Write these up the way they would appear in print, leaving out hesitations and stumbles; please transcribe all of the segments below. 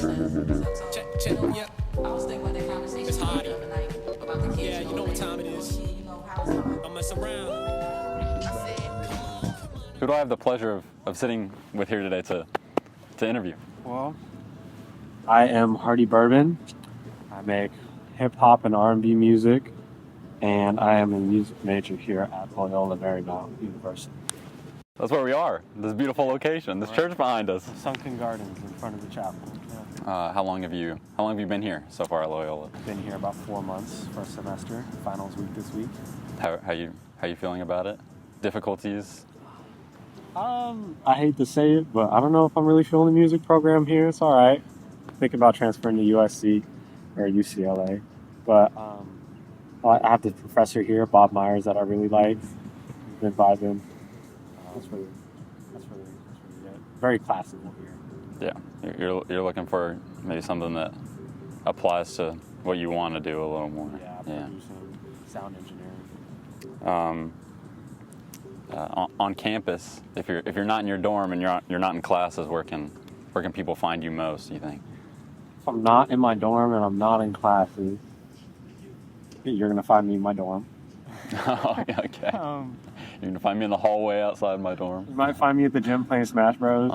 Check, yep. I was thinking about that conversation it's Hardy. The other night about the kids. Yeah, you know what time it is. I'm messing around. Who do I have the pleasure of sitting with here today to interview? Well, I am Hardy Bourbon. I make hip-hop and R&B music, and I am a music major here at Loyola Marymount University. That's where we are, this beautiful location, this church behind us. The Sunken Gardens in front of the chapel. Yeah. How long have you been here so far at Loyola? Been here about 4 months, first semester, finals week this week. How you feeling about it? Difficulties? I hate to say it, but I don't know if I'm really feeling the music program here. It's all right. Thinking about transferring to USC or UCLA, but I have this professor here, Bob Myers, that I really like. Been vibing. That's really good. Very classical here. Yeah, you're looking for maybe something that applies to what you want to do a little more. Yeah, producing, sound engineering. On campus, if you're not in your dorm and you're not in classes, where can people find you most, you think? If I'm not in my dorm and I'm not in classes, you're gonna find me in my dorm. Oh, okay. You're gonna find me in the hallway outside my dorm. You might find me at the gym playing Smash Bros.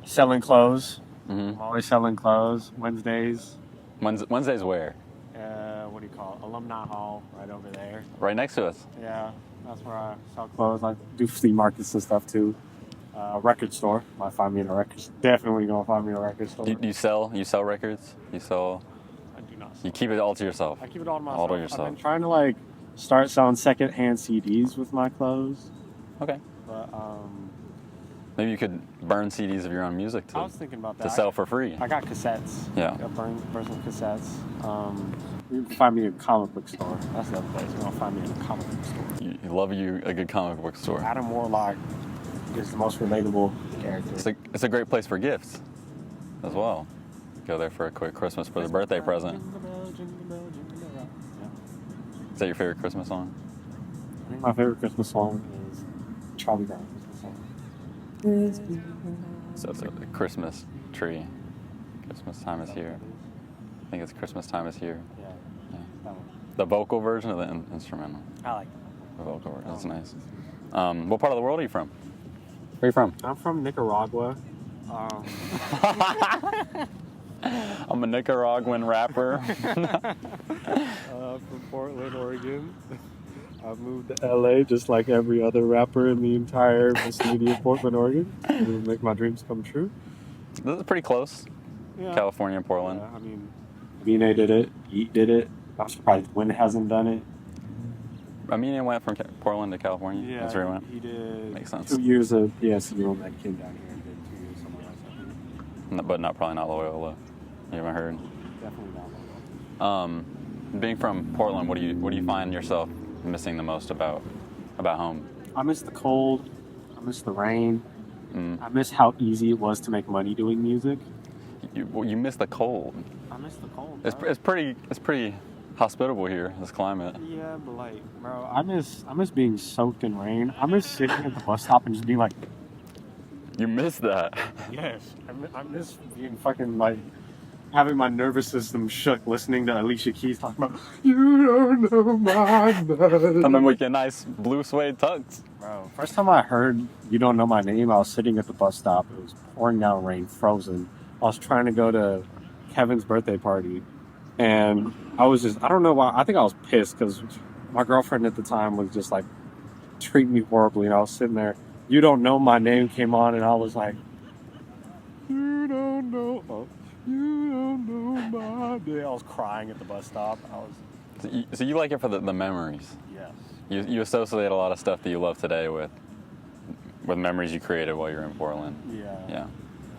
Selling clothes. Mm-hmm. I'm always selling clothes. Wednesdays. Wednesdays where? What do you call it? Alumni Hall, right over there. Right next to us. Yeah, that's where I sell clothes. I do flea markets and stuff too. Record store. Might find me in a record store. Definitely gonna find me in a record store. You sell records? You sell? I do not sell. You keep it all to yourself? I keep it all to myself. All to yourself. I've been trying to start selling secondhand CDs with my clothes. Okay. But maybe you could burn CDs of your own music I was thinking about that. to sell for free. I got cassettes. Yeah. I burn some cassettes. You can find me in a comic book store. That's the other place. You're gonna find me in a comic book store. You love a good comic book store. Adam Warlock is the most relatable character. It's a great place for gifts as well. Go there for a quick Christmas for the birthday present. Is that your favorite Christmas song? I think my favorite Christmas song is Charlie Brown Christmas song. So it's a Christmas tree. Christmas time is here. I think it's Christmas time is here. Yeah. That one. The vocal version or the instrumental? I like The vocal version. That's nice. What part of the world are you from? Where are you from? I'm from Nicaragua. I'm a Nicaraguan rapper. From Portland, Oregon. I moved to LA just like every other rapper in the entire vicinity of Portland, Oregon. To make my dreams come true. This is pretty close. Yeah. California and Portland. Yeah, I mean, Vina did it. Yeet did it. I'm surprised Wynn hasn't done it. Amina went from Portland to California. Yeah, That's where he went. he did. Makes sense. 2 years of PSU and then came down here and did 2 years somewhere else. I think. But probably not Loyola. You haven't heard. Definitely not. Being from Portland, what do you find yourself missing the most about home? I miss the cold. I miss the rain. I miss how easy it was to make money doing music. You miss the cold. I miss the cold. It's pretty hospitable here, this climate. Yeah, but bro, I miss being soaked in rain. I miss sitting at the bus stop and just being like, you miss that. yes. I miss being fucking having my nervous system shook listening to Alicia Keys talking about, you don't know my name. And then we get nice blue suede tucks. Bro, first time I heard You Don't Know My Name, I was sitting at the bus stop. It was pouring down rain, frozen. I was trying to go to Kevin's birthday party. And I don't know why. I think I was pissed because my girlfriend at the time was just treating me horribly. And I was sitting there. You Don't Know My Name came on and I was like, you don't know my name. I was crying at the bus stop. So you like it for the memories? Yes. You associate a lot of stuff that you love today with memories you created while you're in Portland. Yeah.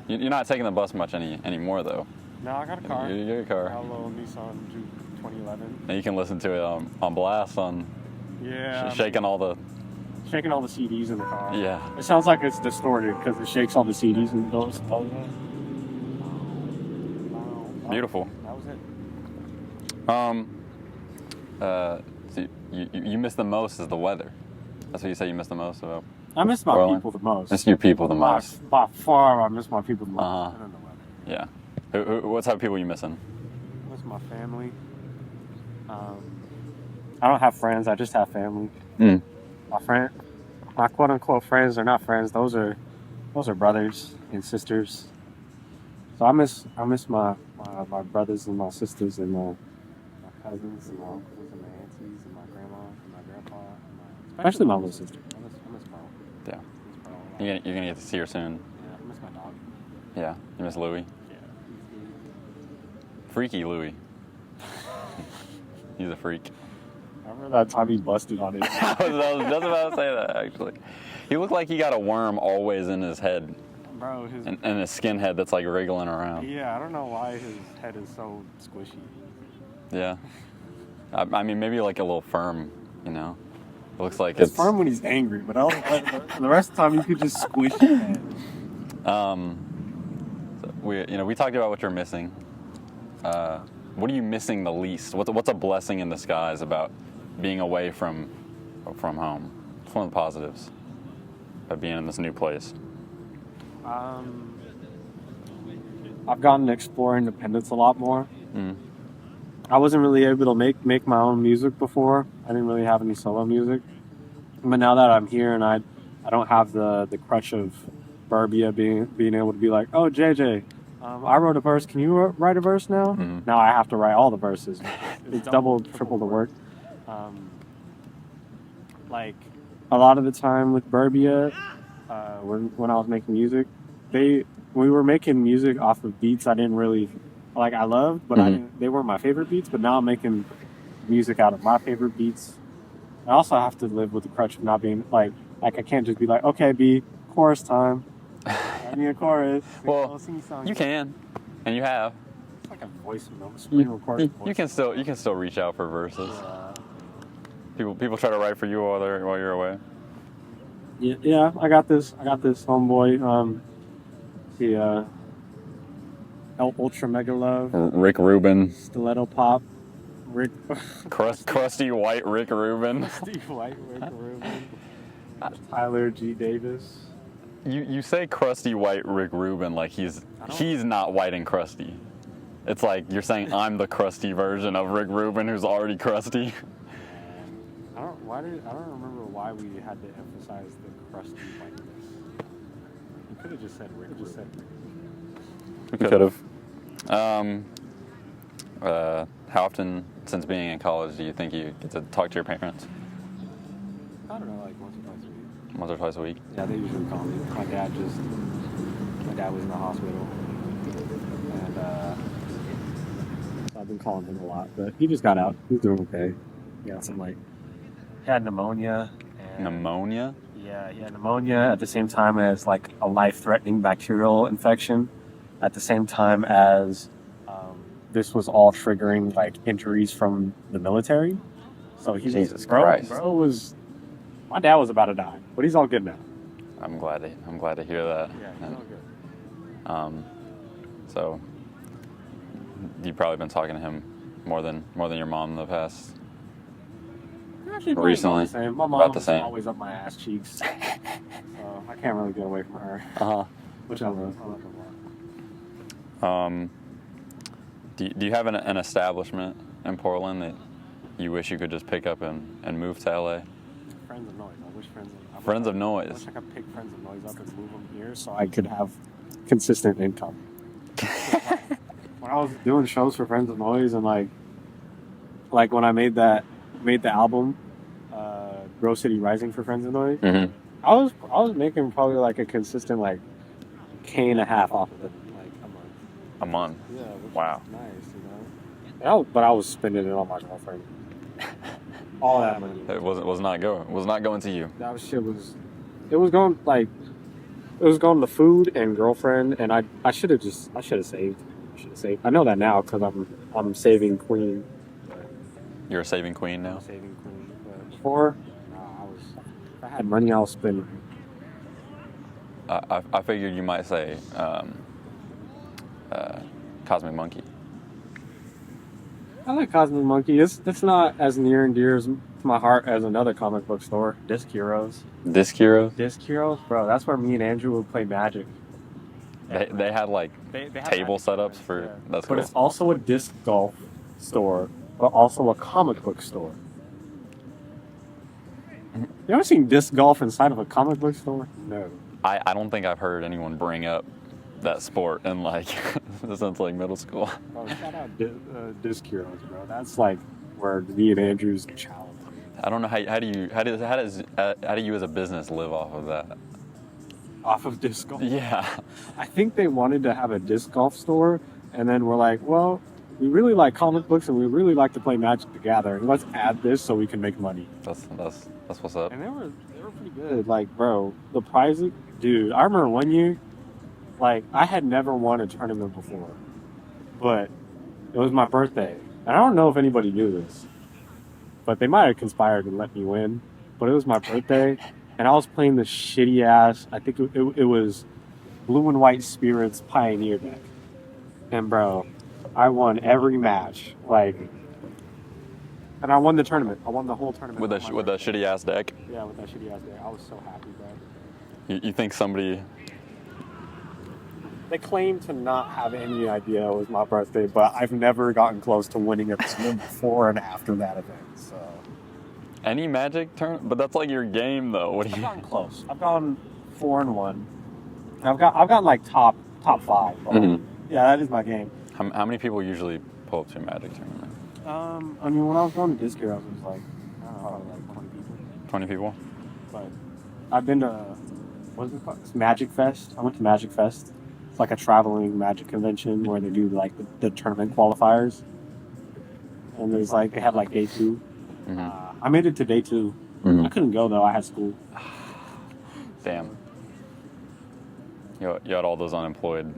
You're not taking the bus much anymore though. No, I got a car. You got a car. I got a little Nissan Juke 2011. And you can listen to it on blast shaking all the CDs in the car. Yeah. It sounds like it's distorted because it shakes all the CDs and goes. Beautiful. That was it. So you miss the most is the weather. That's what you say you miss the most about I miss my Portland? people the most. Miss your people the most. By far, I miss my people the most. Uh-huh. I don't know why. Yeah. What type of people are you missing? I miss my family. I don't have friends. I just have family. Mm. My quote unquote friends are not friends. Those are brothers and sisters. So I miss my brothers and my sisters and my cousins and my uncles and my aunties and my grandma and my grandpa. Especially my little sister. I miss Pearl. Yeah. I miss Pearl. You're gonna get to see her soon. Yeah, I miss my dog. Yeah. You miss Louie. Yeah. Freaky Louie. He's a freak. I remember that time he busted on it. I was just about to say that, actually. He looked like he got a worm always in his head. Bro, and his skin head that's like wriggling around. Yeah, I don't know why his head is so squishy. Yeah. I mean, maybe like a little firm, you know? It looks like It's firm when he's angry, but the rest of the time you could just squish his head. We talked about what you're missing. What are you missing the least? What's a blessing in disguise about being away from home? It's one of the positives of being in this new place. I've gotten to explore independence a lot more. Mm. I wasn't really able to make my own music before. I didn't really have any solo music. But now that I'm here and I don't have the crutch of Burbia being able to be like, oh, JJ, I wrote a verse. Can you write a verse now? Mm-hmm. Now I have to write all the verses. It's double, triple the work. Like a lot of the time with Burbia, when I was making music, we were making music off of beats I didn't really like. I loved, but they weren't my favorite beats. But now I'm making music out of my favorite beats. I also have to live with the crutch of not being like I can't just be like, okay, B, chorus time. I need a chorus. Well, you can, and you have. It's like a voice note. Screen recording. You can still reach out for verses. People try to write for you while you're away. Yeah, I got this homeboy. Ultra Mega Love. Rick Rubin. Stiletto Pop. Rick. Crusty White Rick Rubin. Crusty White Rick Rubin. Tyler G. Davis. You say crusty white Rick Rubin like he's not white and crusty. It's like you're saying I'm the crusty version of Rick Rubin who's already crusty. I don't remember why we had to emphasize the crusty whiteness. You could have just said Rick. We could have. How often, since being in college, do you think you get to talk to your parents? I don't know, like once or twice a week. Once or twice a week? Yeah, they usually call me. My dad was in the hospital, and so I've been calling him a lot. But he just got out. He's doing okay. He had pneumonia. Pneumonia? Yeah, he had pneumonia at the same time as like a life-threatening bacterial infection. At the same time as this was all triggering like injuries from the military. So Jesus Christ. My dad was about to die, but he's all good now. I'm glad to hear that. Yeah, he's all good. So you've probably been talking to him more than your mom in the past. Actually, recently. the same. My About the mom's same. always up my ass cheeks. So I can't really get away from her. Which I love. I love her a lot. Do you have an establishment in Portland that you wish you could just pick up and move to LA? Friends of Noise. I wish Friends of I Noise. wish I could pick Friends of Noise up and move them here so I could have consistent income. When I was doing shows for Friends of Noise and like when I made the album, Grow City Rising for Friends of Noise, Mm-hmm. I was making probably like a consistent like $1.50 off of it like a month. A month. Yeah, which Wow. is nice, you know. But I was spending it on my girlfriend. All that money. It was not going to you. That shit was. It was going to food and girlfriend, and I should have saved. I know that now because I'm saving Queen. You're a saving queen now. I'm saving Queen. But before, if I had money, I was spending. I figured you might say Cosmic Monkey. I like Cosmic Monkey. It's not as near and dear as my heart as another comic book store, Disc Heroes. Disc Heroes? Disc Heroes, bro. That's where me and Andrew would play Magic. They had like They have table Magic setups tournaments, for yeah. that's But cool. it's also a disc golf store, but also a comic book store. You ever seen disc golf inside of a comic book store? No. I don't think I've heard anyone bring up that sport in like since like middle school. Bro, shout out Disc Heroes, bro. That's like where me and Andrew's challenge. I don't know how do you as a business live off of that? Off of disc golf. Yeah. I think they wanted to have a disc golf store, and then we're like, well, we really like comic books and we really like to play Magic the Gathering. Let's add this so we can make money. That's what's up. And they were pretty good. Like, bro, the prizes, dude. I remember one year, like, I had never won a tournament before, but it was my birthday, and I don't know if anybody knew this, but they might have conspired to let me win. But it was my birthday, and I was playing this shitty ass. I think it was Blue and White Spirits Pioneer deck, and bro, I won every match. Like, and I won the tournament. I won the whole tournament With a shitty ass deck. Yeah, with that shitty ass deck. I was so happy, bro. You think somebody? They claim to not have any idea it was my birthday, but I've never gotten close to winning a tournament before and after that event. So Any Magic turn? But that's like your game though. What do I've you? gotten close. I've gone 4-1. I've gotten like top 5. Mhm. Yeah, that is my game. How many people usually pull up to a Magic tournament? I mean, when I was going to Disc Heroes, it was like, I don't know, like 20 people. 20 people? But I've been to, what is it called? It's Magic Fest. I went to Magic Fest. It's like a traveling Magic convention where they do like the tournament qualifiers. And there's like, they had like day 2. Mm-hmm. I made it to day 2. Mhm. I couldn't go though. I had school. Damn. You had all those unemployed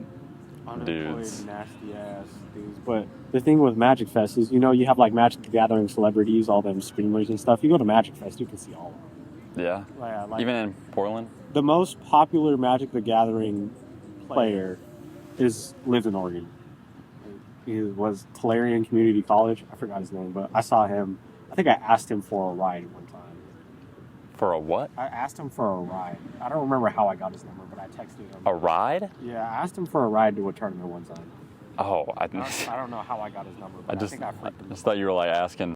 dudes. Nasty ass dudes. But the thing with Magic Fest is, you know, you have like Magic the Gathering celebrities, all them streamers and stuff. You go to Magic Fest, you can see all of them. Yeah. Like, Even in Portland? the most popular Magic the Gathering player lives in Oregon. He was Tolarian Community College. I forgot his name, but I saw him. I think I asked him for a ride one time. For a what? I asked him for a ride. I don't remember how I got his number, but I texted him. A ride? Yeah, I asked him for a ride to a tournament one time. Oh, I don't know how I got his number, but I think I freaked him. just thought you were like asking